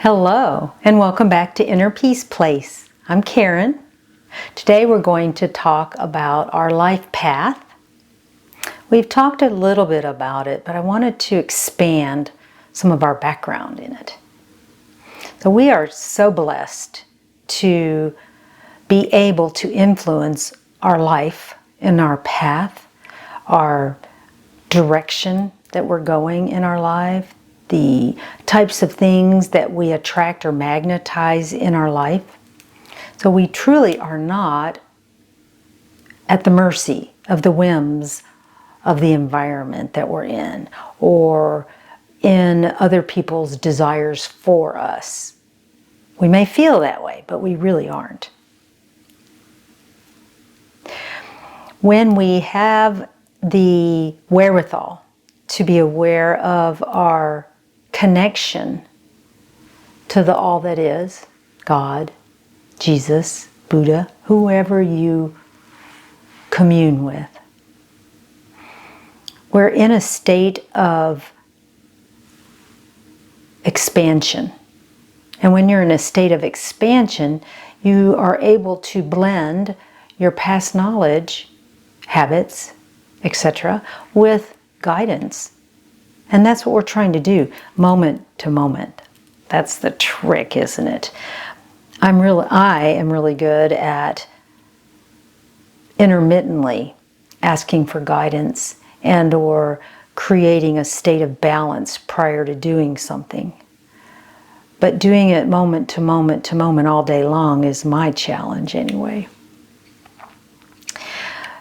Hello, and welcome back to Inner Peace Place. I'm Karen. Today we're going to talk about our life path. We've talked a little bit about it, but I wanted to expand some of our background in it. So we are so blessed to be able to influence our life and our path, our direction that we're going in our life, the types of things that we attract or magnetize in our life. So we truly are not at the mercy of the whims of the environment that we're in or in other people's desires for us. We may feel that way, but we really aren't. When we have the wherewithal to be aware of our connection to the all that is, God, Jesus, Buddha, whoever you commune with, we're in a state of expansion. And when you're in a state of expansion, you are able to blend your past knowledge, habits, etc., with guidance. And that's what we're trying to do, moment to moment. That's the trick, isn't it? I am really good at intermittently asking for guidance and or creating a state of balance prior to doing something. But doing it moment to moment to moment all day long is my challenge anyway.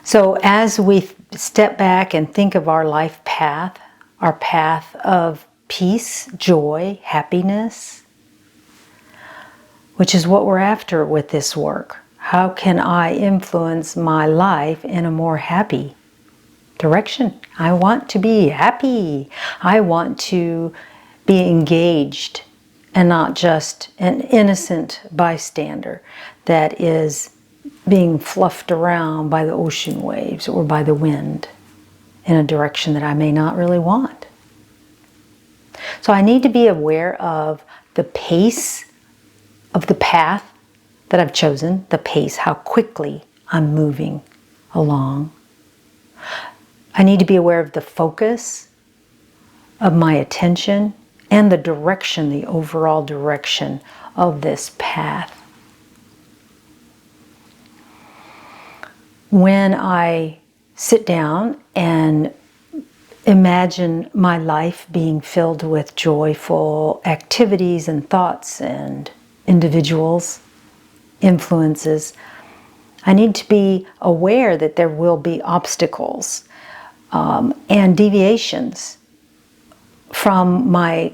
So as we step back and think of our life path, our path of peace, joy, happiness, which is what we're after with this work. How can I influence my life in a more happy direction? I want to be happy. I want to be engaged and not just an innocent bystander that is being fluffed around by the ocean waves or by the wind in a direction that I may not really want. So I need to be aware of the pace of the path that I've chosen, the pace, how quickly I'm moving along. I need to be aware of the focus of my attention and the direction, the overall direction of this path. When I sit down and imagine my life being filled with joyful activities and thoughts and individuals, influences, I need to be aware that there will be obstacles and deviations from my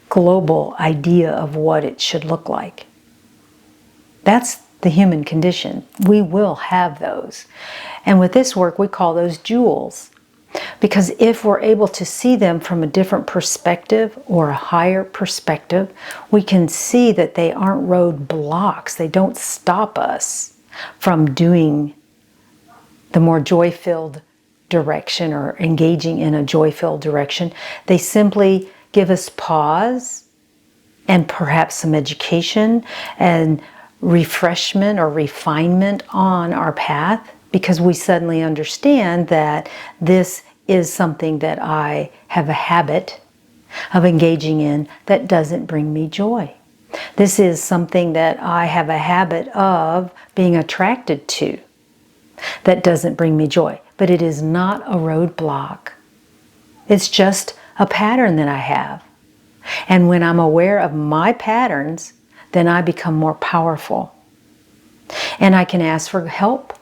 global idea of what it should look like. That's the human condition. We will have those. And with this work, we call those jewels. Because if we're able to see them from a different perspective or a higher perspective, we can see that they aren't roadblocks. They don't stop us from doing the more joy-filled direction or engaging in a joy-filled direction. They simply give us pause and perhaps some education and refreshment or refinement on our path, because we suddenly understand that this is something that I have a habit of engaging in that doesn't bring me joy. This is something that I have a habit of being attracted to that doesn't bring me joy. But it is not a roadblock. It's just a pattern that I have. And when I'm aware of my patterns, then I become more powerful. And I can ask for help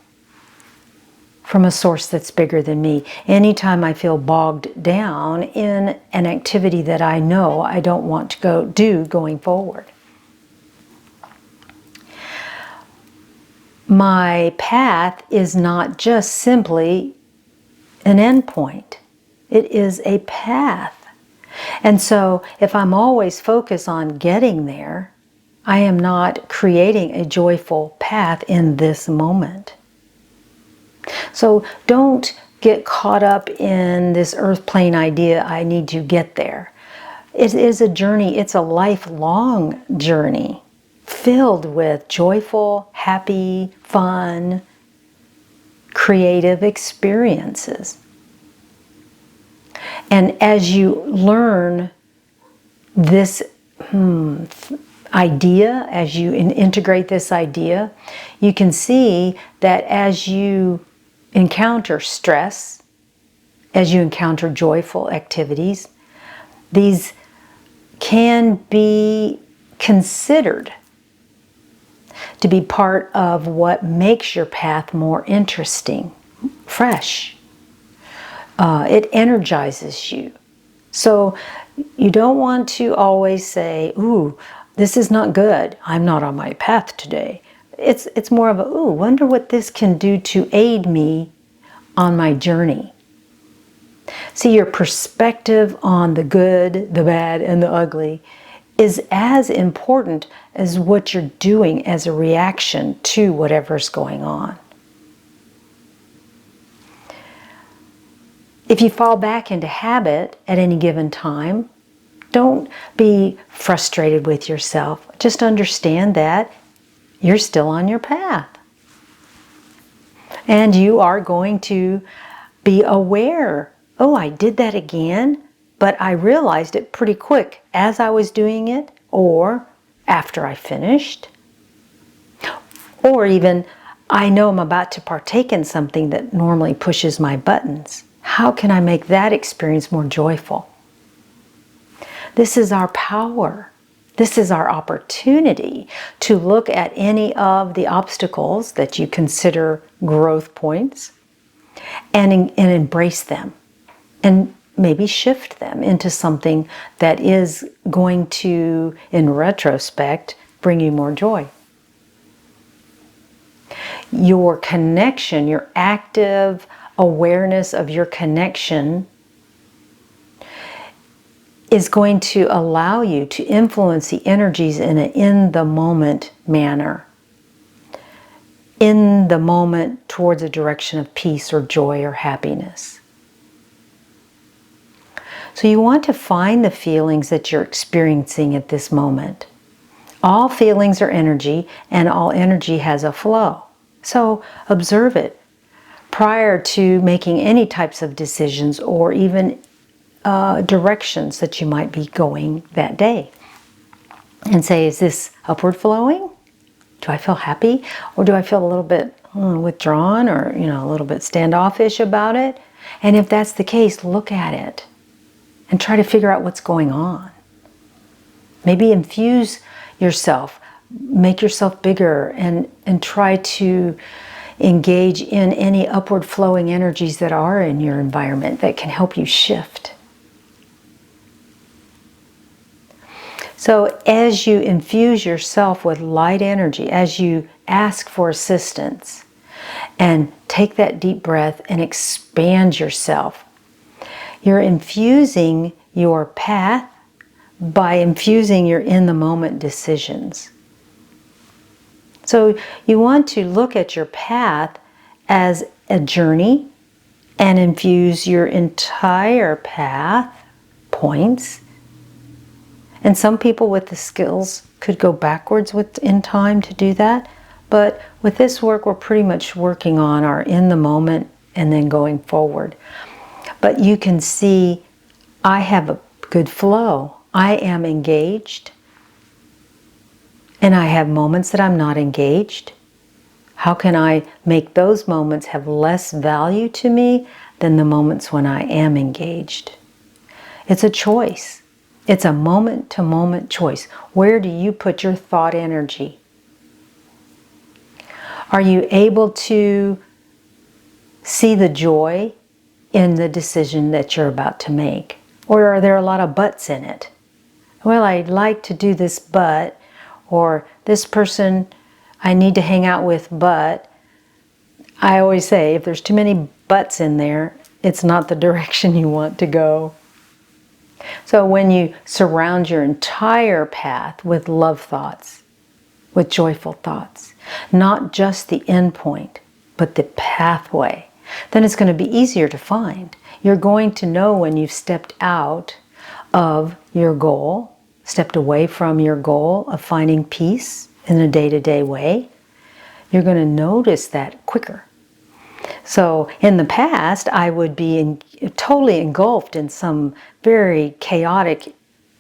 from a source that's bigger than me. Anytime I feel bogged down in an activity that I know I don't want to do going forward. My path is not just simply an endpoint. It is a path. And so if I'm always focused on getting there, I am not creating a joyful path in this moment. So don't get caught up in this earth plane idea, I need to get there. It is a journey, it's a lifelong journey filled with joyful, happy, fun, creative experiences. And as you learn this idea, as you integrate this idea, you can see that as you encounter stress, as you encounter joyful activities, these can be considered to be part of what makes your path more interesting, fresh. It energizes you. So you don't want to always say, ooh, this is not good. I'm not on my path today. It's more of a, ooh, wonder what this can do to aid me on my journey. See, your perspective on the good, the bad, and the ugly is as important as what you're doing as a reaction to whatever's going on. If you fall back into habit at any given time, don't be frustrated with yourself. Just understand that you're still on your path. And you are going to be aware, oh, I did that again, but I realized it pretty quick as I was doing it, or after I finished, or even I know I'm about to partake in something that normally pushes my buttons. How can I make that experience more joyful? This is our power. This is our opportunity to look at any of the obstacles that you consider growth points and embrace them and maybe shift them into something that is going to, in retrospect, bring you more joy. Your connection, your active awareness of your connection is going to allow you to influence the energies in an in-the-moment manner. In the moment towards a direction of peace or joy or happiness. So you want to find the feelings that you're experiencing at this moment. All feelings are energy, and all energy has a flow. So observe it prior to making any types of decisions or even directions that you might be going that day. And say, is this upward flowing? Do I feel happy? Or do I feel a little bit withdrawn or, a little bit standoffish about it? And if that's the case, look at it and try to figure out what's going on. Maybe infuse yourself, make yourself bigger, and try to engage in any upward flowing energies that are in your environment that can help you shift. So as you infuse yourself with light energy, as you ask for assistance and take that deep breath and expand yourself, you're infusing your path by infusing your in-the-moment decisions. So you want to look at your path as a journey and infuse your entire path points. And some people with the skills could go backwards in time to do that. But with this work, we're pretty much working on our in the moment and then going forward. But you can see I have a good flow. I am engaged. And I have moments that I'm not engaged. How can I make those moments have less value to me than the moments when I am engaged? It's a choice. It's a moment-to-moment choice. Where do you put your thought energy? Are you able to see the joy in the decision that you're about to make? Or are there a lot of buts in it? Well, I'd like to do this, but, or this person I need to hang out with, but. I always say, if there's too many buts in there, it's not the direction you want to go. So when you surround your entire path with love thoughts, with joyful thoughts, not just the end point, but the pathway, then it's going to be easier to find. You're going to know when you've stepped out of your goal, stepped away from your goal of finding peace in a day-to-day way, you're going to notice that quicker. So in the past, I would be totally engulfed in some very chaotic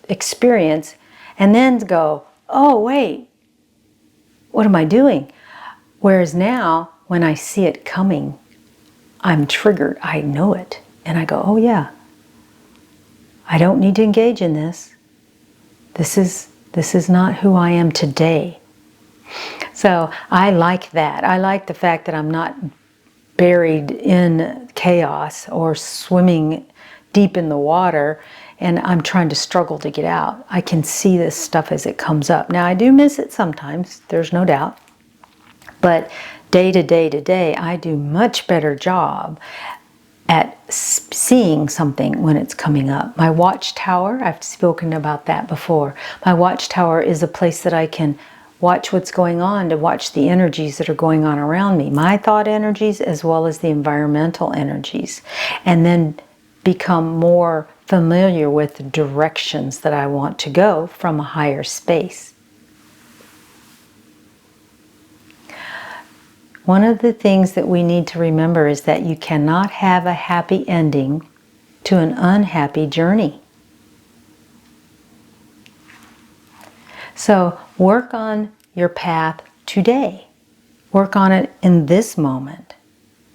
experience and then go, oh, wait, what am I doing? Whereas now, when I see it coming, I'm triggered. I know it. And I go, oh yeah, I don't need to engage in this. This is not who I am today. So I like that. I like the fact that I'm not buried in chaos or swimming deep in the water and I'm trying to struggle to get out. I can see this stuff as it comes up. Now I do miss it sometimes, there's no doubt. But day to day to day, I do much better job at seeing something when it's coming up. My watchtower, I've spoken about that before. My watchtower is a place that I can watch what's going on, to watch the energies that are going on around me, my thought energies as well as the environmental energies, and then become more familiar with the directions that I want to go from a higher space. One of the things that we need to remember is that you cannot have a happy ending to an unhappy journey. So work on your path today. Work on it in this moment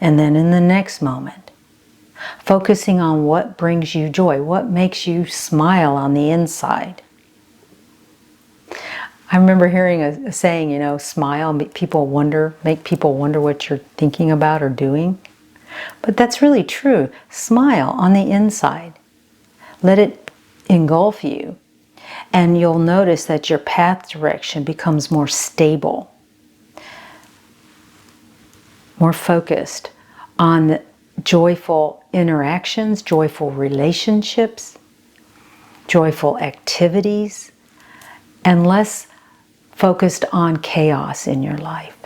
and then in the next moment. Focusing on what brings you joy, what makes you smile on the inside. I remember hearing a saying, smile, make people wonder what you're thinking about or doing. But that's really true. Smile on the inside. Let it engulf you. And you'll notice that your path direction becomes more stable, more focused on joyful interactions, joyful relationships, joyful activities, and less focused on chaos in your life.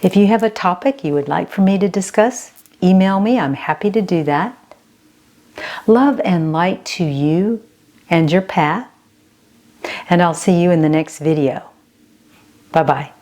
If you have a topic you would like for me to discuss, email me. I'm happy to do that. Love and light to you and your path. And I'll see you in the next video. Bye-bye.